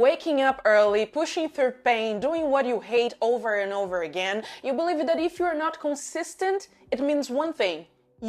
waking up early, pushing through pain, doing what you hate over and over again. You believe that if you're not consistent, it means one thing: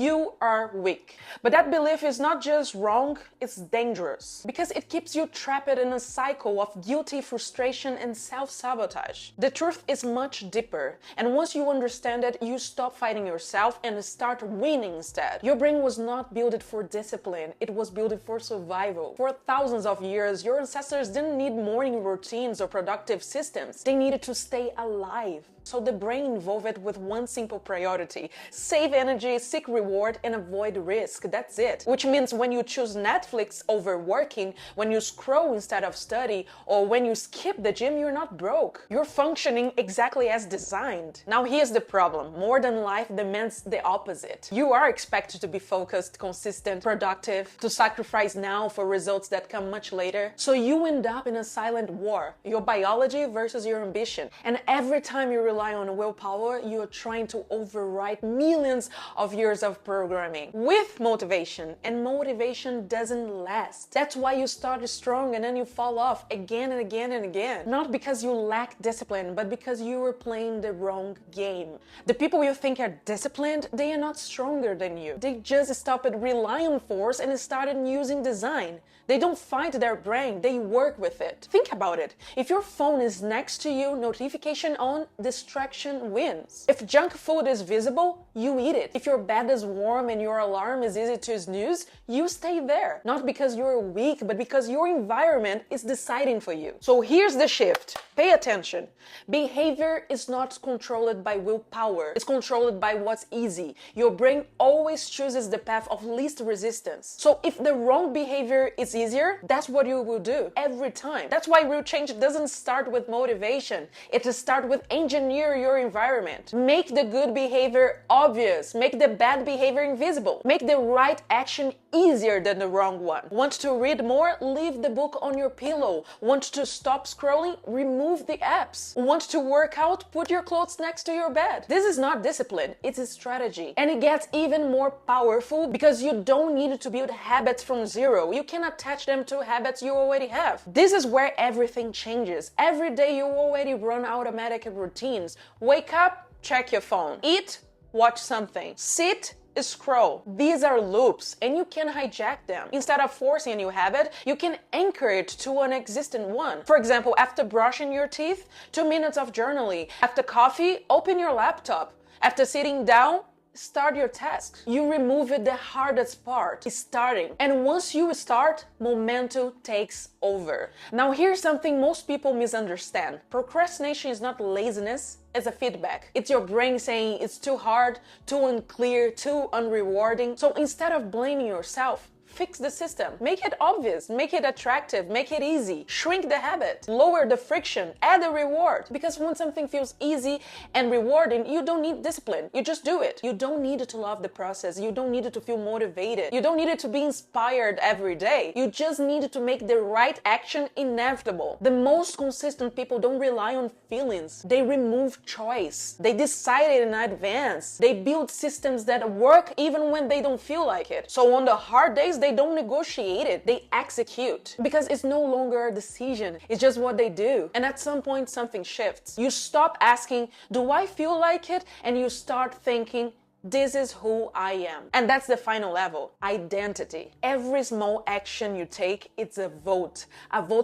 you are weak. But that belief is not just wrong, it's dangerous. Because it keeps you trapped in a cycle of guilty frustration and self-sabotage. The truth is much deeper. And once you understand it, you stop fighting yourself and start winning instead. Your brain was not built for discipline, it was built for survival. For thousands of years, your ancestors didn't need morning routines or productive systems. They needed to stay alive. So the brain evolved it with one simple priority: save energy, seek reward, and avoid risk. That's it. Which means when you choose Netflix over working, when you scroll instead of study, or when you skip the gym, you're not broke. You're functioning exactly as designed. Now here's the problem. Modern life demands the opposite. You are expected to be focused, consistent, productive, to sacrifice now for results that come much later. So you end up in a silent war, your biology versus your ambition. And every time you rely on willpower, you are trying to override millions of years of programming with motivation, and motivation doesn't last. That's why you start strong and then you fall off again and again and again. Not because you lack discipline, but because you were playing the wrong game. The people you think are disciplined, they are not stronger than you. They just stopped relying on force and started using design. They don't fight their brain, they work with it. Think about it. If your phone is next to you, notification on, distraction wins. If junk food is visible, you eat it. If your bed is warm and your alarm is easy to snooze, you stay there. Not because you're weak, but because your environment is deciding for you. So here's the shift. Pay attention. Behavior is not controlled by willpower. It's controlled by what's easy. Your brain always chooses the path of least resistance. So if the wrong behavior is easier, that's what you will do every time. That's why real change doesn't start with motivation. It starts with engineer your environment. Make the good behavior obvious. Make the bad behavior invisible. Make the right action easier than the wrong one. Want to read more? Leave the book on your pillow. Want to stop scrolling? Remove the apps. Want to work out? Put your clothes next to your bed. This is not discipline, it's a strategy. And it gets even more powerful because you don't need to build habits from zero. You can attach them to habits you already have. This is where everything changes. Every day you already run automatic routines. Wake up, check your phone. Eat, watch something. Sit, scroll. These are loops and you can hijack them. Instead of forcing a new habit, you can anchor it to an existing one. For example, after brushing your teeth, 2 minutes of journaling. After coffee, open your laptop. After sitting down, start your tasks. You remove it, the hardest part is starting. And once you start, momentum takes over. Now here's something most people misunderstand. Procrastination is not laziness, it's a feedback. It's your brain saying it's too hard, too unclear, too unrewarding. So instead of blaming yourself, fix the system. Make it obvious, make it attractive, make it easy. Shrink the habit, lower the friction, add a reward. Because when something feels easy and rewarding, you don't need discipline. You just do it. You don't need to love the process. You don't need to feel motivated. You don't need to be inspired every day. You just need to make the right action inevitable. The most consistent people don't rely on feelings. They remove choice. They decide it in advance. They build systems that work even when they don't feel like it. So on the hard days, they don't negotiate it, they execute. Because it's no longer a decision, it's just what they do. And at some point, something shifts. You stop asking, do I feel like it? And you start thinking, this is who I am. And that's the final level, identity. Every small action you take, it's a vote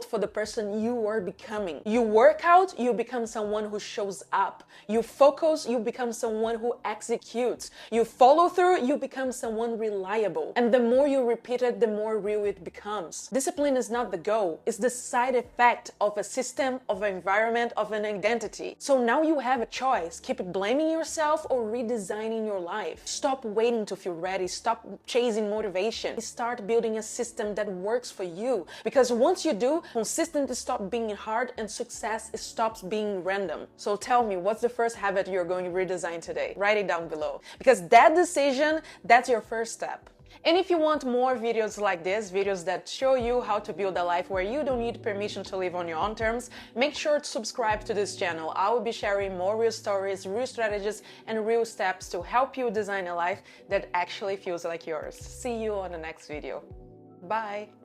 for the person you are becoming. You work out, you become someone who shows up. You focus, you become someone who executes. You follow through, you become someone reliable. And the more you repeat it, the more real it becomes. Discipline is not the goal, it's the side effect of a system, of an environment, of an identity. So now you have a choice. Keep blaming yourself or redesigning your life. Stop waiting to feel ready. Stop chasing motivation. Start building a system that works for you. Because once you do, consistency stops being hard and success stops being random. So tell me, what's the first habit you're going to redesign today? Write it down below. Because that decision, that's your first step. And if you want more videos like this, videos that show you how to build a life where you don't need permission to live on your own terms, make sure to subscribe to this channel. I will be sharing more real stories, real strategies, and real steps to help you design a life that actually feels like yours. See you on the next video. Bye!